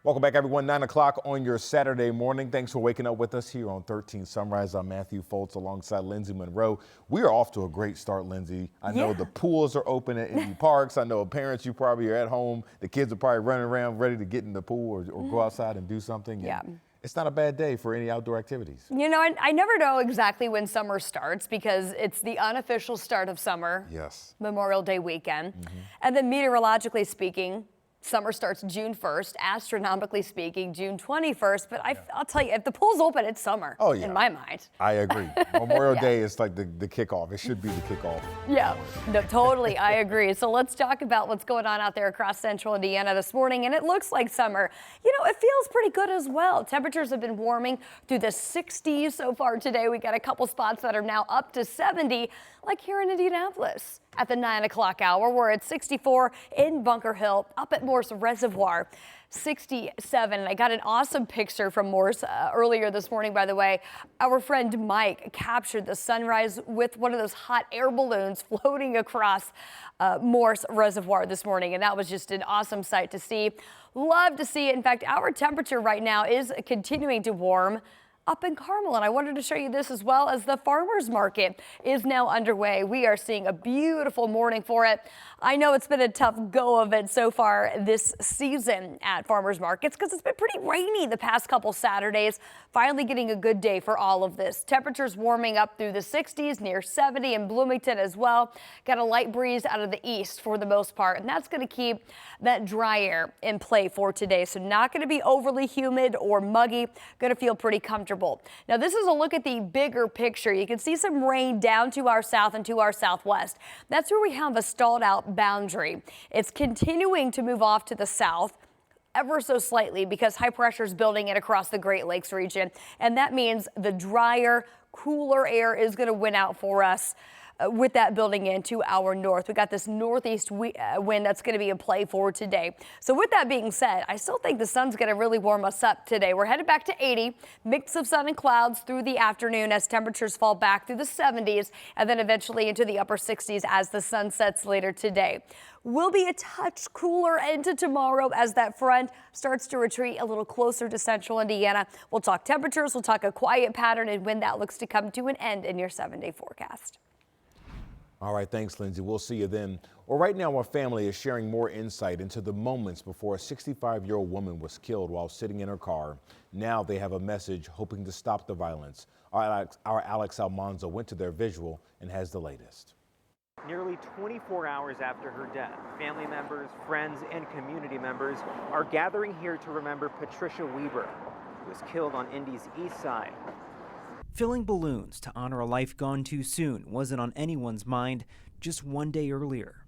Welcome back, everyone. 9 o'clock on your Saturday morning. Thanks for waking up with us here on 13 Sunrise. I'm Matthew Foltz alongside Lindsay Monroe. We are off to a great start, Lindsay. I know the pools are open at Indy Parks. I know parents, you probably are at home. The kids are probably running around ready to get in the pool or go outside and do something. Yeah. It's not a bad day for any outdoor activities. You know, I never know exactly when summer starts because it's the unofficial start of summer. Yes. Memorial Day weekend. And then meteorologically speaking, summer starts June 1st, astronomically speaking, June 21st. But I'll tell you, if the pool's open, it's summer in my mind. I agree. Memorial Day is like the kickoff. It should be the kickoff. Yeah, no, totally. I agree. So let's talk about what's going on out there across central Indiana this morning. And it looks like summer. You know, it feels pretty good as well. Temperatures have been warming through the 60s so far today. We got a couple spots that are now up to 70, like here in Indianapolis. At the 9 o'clock hour, we're at 64 in Bunker Hill, up at Morse Reservoir, 67. And I got an awesome picture from Morse earlier this morning, by the way. Our friend Mike captured the sunrise with one of those hot air balloons floating across Morse Reservoir this morning. And that was just an awesome sight to see. Love to see it. In fact, our temperature right now is continuing to warm up in Carmel, and I wanted to show you this as well as the farmers market is now underway. We are seeing a beautiful morning for it. I know it's been a tough go of it so far this season at farmers markets because it's been pretty rainy the past couple Saturdays. Finally getting a good day for all of this. Temperatures warming up through the 60s, near 70 in Bloomington as well. Got a light breeze out of the east for the most part, and that's going to keep that dry air in play for today. So not going to be overly humid or muggy. Going to feel pretty comfortable. Now, this is a look at the bigger picture. You can see some rain down to our south and to our southwest. That's where we have a stalled out boundary. It's continuing to move off to the south ever so slightly because high pressure is building in across the Great Lakes region. And that means the drier, cooler air is going to win out for us. With that building in to our north. We got this northeast wind that's going to be in play for today. So with that being said, I still think the sun's going to really warm us up today. We're headed back to 80, mix of sun and clouds through the afternoon as temperatures fall back through the 70s and then eventually into the upper 60s as the sun sets later today. We'll be a touch cooler into tomorrow as that front starts to retreat a little closer to central Indiana. We'll talk temperatures, we'll talk a quiet pattern and when that looks to come to an end in your 7-day forecast. All right, thanks, Lindsay. We'll see you then. Well, right now, our family is sharing more insight into the moments before a 65-year-old woman was killed while sitting in her car. Now they have a message hoping to stop the violence. Our Alex Almanzo went to their visual and has the latest. Nearly 24 hours after her death, family members, friends, and community members are gathering here to remember Patricia Weber, who was killed on Indy's east side. Filling balloons to honor a life gone too soon wasn't on anyone's mind just one day earlier.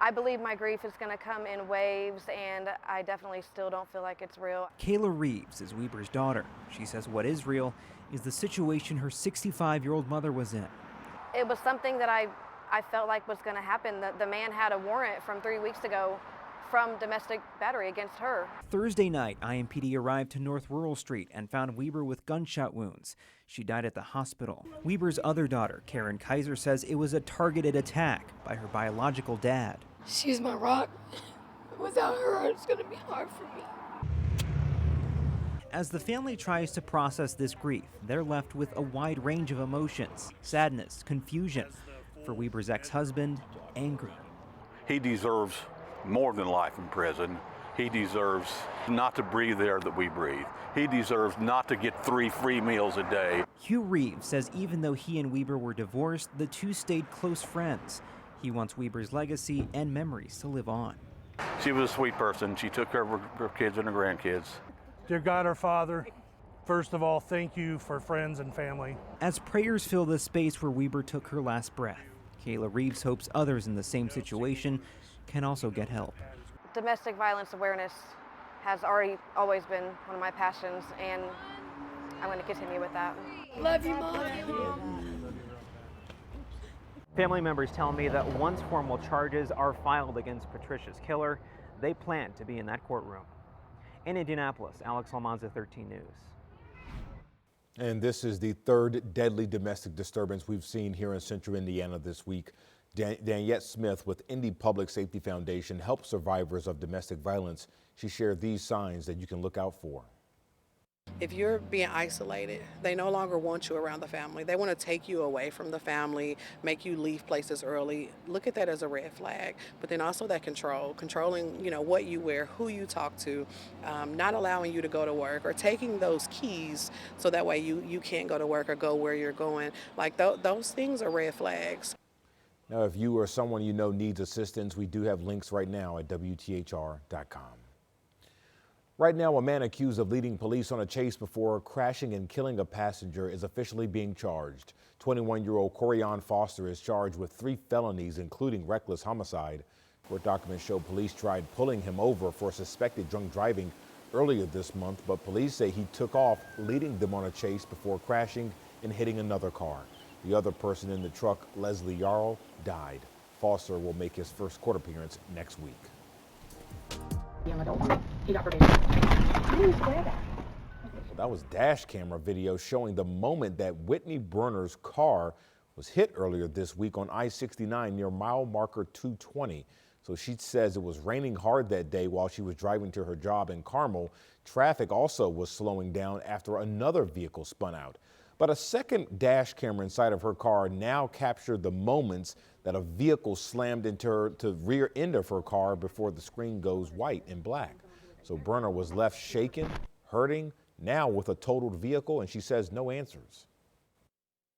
I believe my grief is going to come in waves, and I definitely still don't feel like it's real. Kayla Reeves is Weber's daughter. She says what is real is the situation her 65-year-old mother was in. It was something that I felt like was going to happen. The man had a warrant from 3 weeks ago from domestic battery against her. Thursday night, IMPD arrived to North Rural Street and found Weber with gunshot wounds. She died at the hospital. Weber's other daughter, Karen Kaiser, says it was a targeted attack by her biological dad. She's my rock. Without her, it's going to be hard for me. As the family tries to process this grief, they're left with a wide range of emotions: sadness, confusion. For Weber's ex-husband, anger. He deserves more than life in prison. He deserves not to breathe the air that we breathe. He deserves not to get 3 free meals a day. Hugh Reeves says even though he and Weber were divorced, the two stayed close friends. He wants Weber's legacy and memories to live on. She was a sweet person. She took care of her kids and her grandkids. Dear God, our Father, first of all, thank you for friends and family. As prayers fill the space where Weber took her last breath, Kayla Reeves hopes others in the same situation can also get help. Domestic violence awareness has always been one of my passions, and I'm going to continue with that. Love you, Mom. Family members tell me that once formal charges are filed against Patricia's killer, they plan to be in that courtroom. In Indianapolis, Alex Almanza, 13 News. And this is the third deadly domestic disturbance we've seen here in central Indiana this week. Daniette Smith with Indy Public Safety Foundation helps survivors of domestic violence. She shared these signs that you can look out for. If you're being isolated, they no longer want you around the family. They want to take you away from the family, make you leave places early. Look at that as a red flag. But then also that controlling, what you wear, who you talk to, not allowing you to go to work, or taking those keys so that way you can't go to work or go where you're going. Like those things are red flags. Now, if you or someone you know needs assistance, we do have links right now at WTHR.com. Right now, a man accused of leading police on a chase before crashing and killing a passenger is officially being charged. 21-year-old Corian Foster is charged with 3 felonies, including reckless homicide. Court documents show police tried pulling him over for suspected drunk driving earlier this month, but police say he took off, leading them on a chase before crashing and hitting another car. The other person in the truck, Leslie Yarl, died. Foster will make his first court appearance next week. That was dash camera video showing the moment that Whitney Brunner's car was hit earlier this week on I-69 near mile marker 220. So she says it was raining hard that day while she was driving to her job in Carmel. Traffic also was slowing down after another vehicle spun out. But a second dash camera inside of her car now captured the moments that a vehicle slammed into the rear end of her car before the screen goes white and black. So Brunner was left shaken, hurting, now with a totaled vehicle, and she says no answers.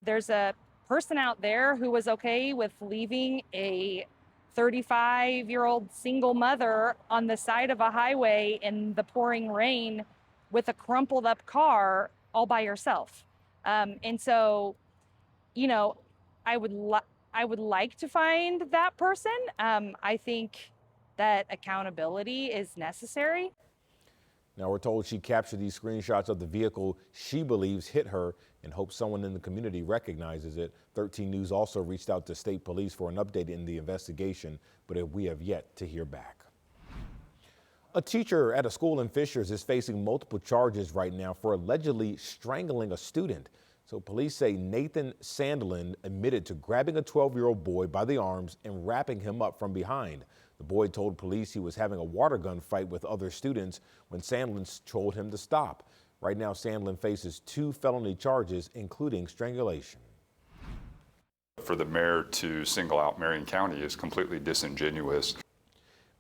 There's a person out there who was okay with leaving a 35-year-old single mother on the side of a highway in the pouring rain with a crumpled up car all by herself. And so, I would like to find that person. I think that accountability is necessary. Now, we're told she captured these screenshots of the vehicle she believes hit her and hopes someone in the community recognizes it. 13 News also reached out to state police for an update in the investigation, but we have yet to hear back. A teacher at a school in Fishers is facing multiple charges right now for allegedly strangling a student. So police say Nathan Sandlin admitted to grabbing a 12-year-old boy by the arms and wrapping him up from behind. The boy told police he was having a water gun fight with other students when Sandlin told him to stop. Right now, Sandlin faces 2 felony charges, including strangulation. For the mayor to single out Marion County is completely disingenuous.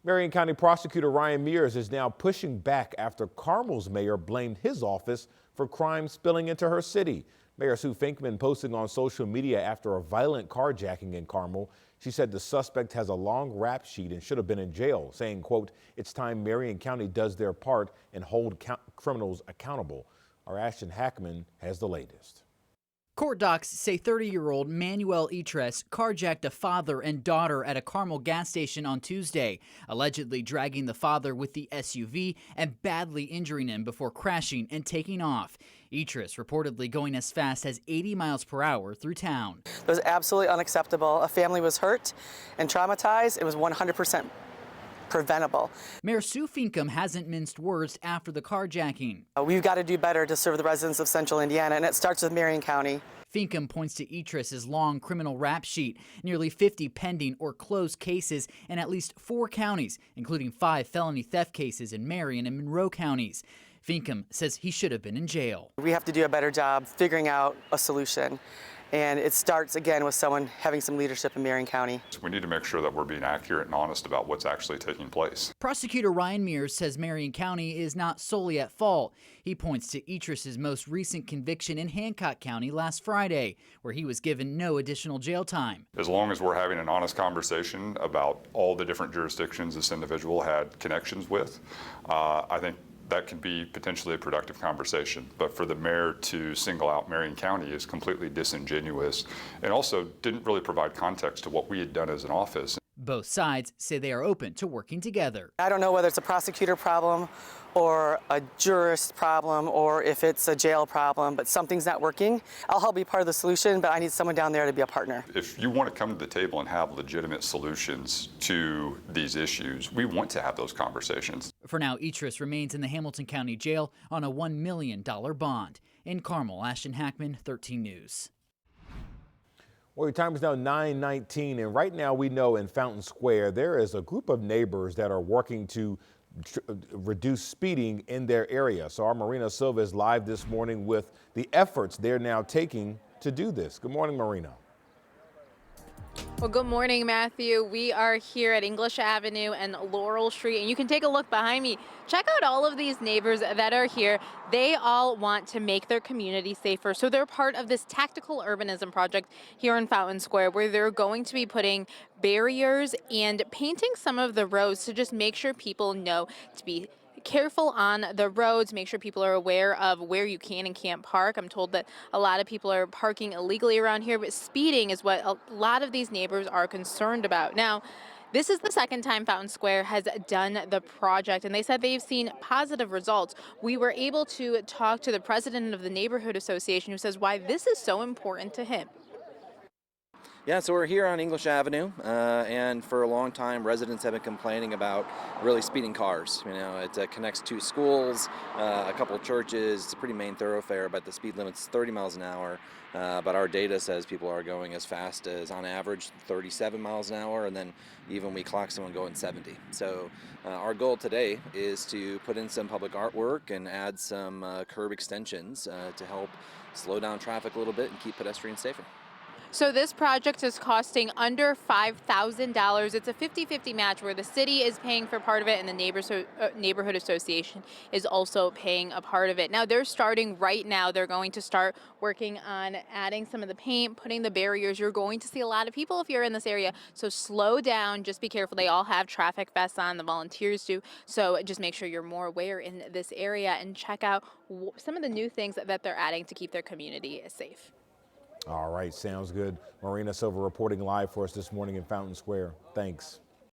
Marion County Prosecutor Ryan Mears is now pushing back after Carmel's mayor blamed his office for crime spilling into her city. Mayor Sue Finkman posting on social media after a violent carjacking in Carmel. She said the suspect has a long rap sheet and should have been in jail, saying, quote, "It's time Marion County does their part and hold criminals accountable." Our Ashton Hackman has the latest. Court docs say 30-year-old Manuel Itres carjacked a father and daughter at a Carmel gas station on Tuesday, allegedly dragging the father with the SUV and badly injuring him before crashing and taking off. Itres reportedly going as fast as 80 miles per hour through town. It was absolutely unacceptable. A family was hurt and traumatized. It was 100% preventable. Mayor Sue Finkman hasn't minced words after the carjacking. We've got to do better to serve the residents of Central Indiana, and it starts with Marion County. Finkman points to Itres' long criminal rap sheet, nearly 50 pending or closed cases in at least 4 counties, including 5 felony theft cases in Marion and Monroe counties. Finkman says he should have been in jail. We have to do a better job figuring out a solution. And it starts, again, with someone having some leadership in Marion County. We need to make sure that we're being accurate and honest about what's actually taking place. Prosecutor Ryan Mears says Marion County is not solely at fault. He points to Itres' most recent conviction in Hancock County last Friday, where he was given no additional jail time. As long as we're having an honest conversation about all the different jurisdictions this individual had connections with, I think that could be potentially a productive conversation. But for the mayor to single out Marion County is completely disingenuous and also didn't really provide context to what we had done as an office. Both sides say they are open to working together. I don't know whether it's a prosecutor problem or a jurist problem or if it's a jail problem, but something's not working. I'll help be part of the solution, but I need someone down there to be a partner. If you want to come to the table and have legitimate solutions to these issues, we want to have those conversations. For now, Itres remains in the Hamilton County Jail on a $1 million bond. In Carmel, Ashton Hackman, 13 News. Well, your time is now 9:19, and right now we know in Fountain Square there is a group of neighbors that are working to reduce speeding in their area. So our Marina Silva is live this morning with the efforts they're now taking to do this. Good morning, Marina. Well, good morning, Matthew. We are here at English Avenue and Laurel Street, and you can take a look behind me. Check out all of these neighbors that are here. They all want to make their community safer. So they're part of this tactical urbanism project here in Fountain Square, where they're going to be putting barriers and painting some of the roads to just make sure people know to be careful on the roads, make sure people are aware of where you can and can't park. I'm told that a lot of people are parking illegally around here, but speeding is what a lot of these neighbors are concerned about. Now, this is the second time Fountain Square has done the project, and they said they've seen positive results. We were able to talk to the president of the neighborhood association, who says why this is so important to him. Yeah, so we're here on English Avenue, and for a long time, residents have been complaining about really speeding cars. You know, it connects two schools, a couple of churches. It's a pretty main thoroughfare, but the speed limit's 30 miles an hour. But our data says people are going as fast as, on average, 37 miles an hour, and then even we clock someone going 70. So our goal today is to put in some public artwork and add some curb extensions to help slow down traffic a little bit and keep pedestrians safer. So this project is costing under $5,000. It's a 50-50 match where the city is paying for part of it and the neighborhood association is also paying a part of it. Now they're starting right now. They're going to start working on adding some of the paint, putting the barriers. You're going to see a lot of people if you're in this area. So slow down, just be careful. They all have traffic vests on, the volunteers do. So just make sure you're more aware in this area and check out some of the new things that they're adding to keep their community safe. All right, sounds good. Marina Silva reporting live for us this morning in Fountain Square. Thanks.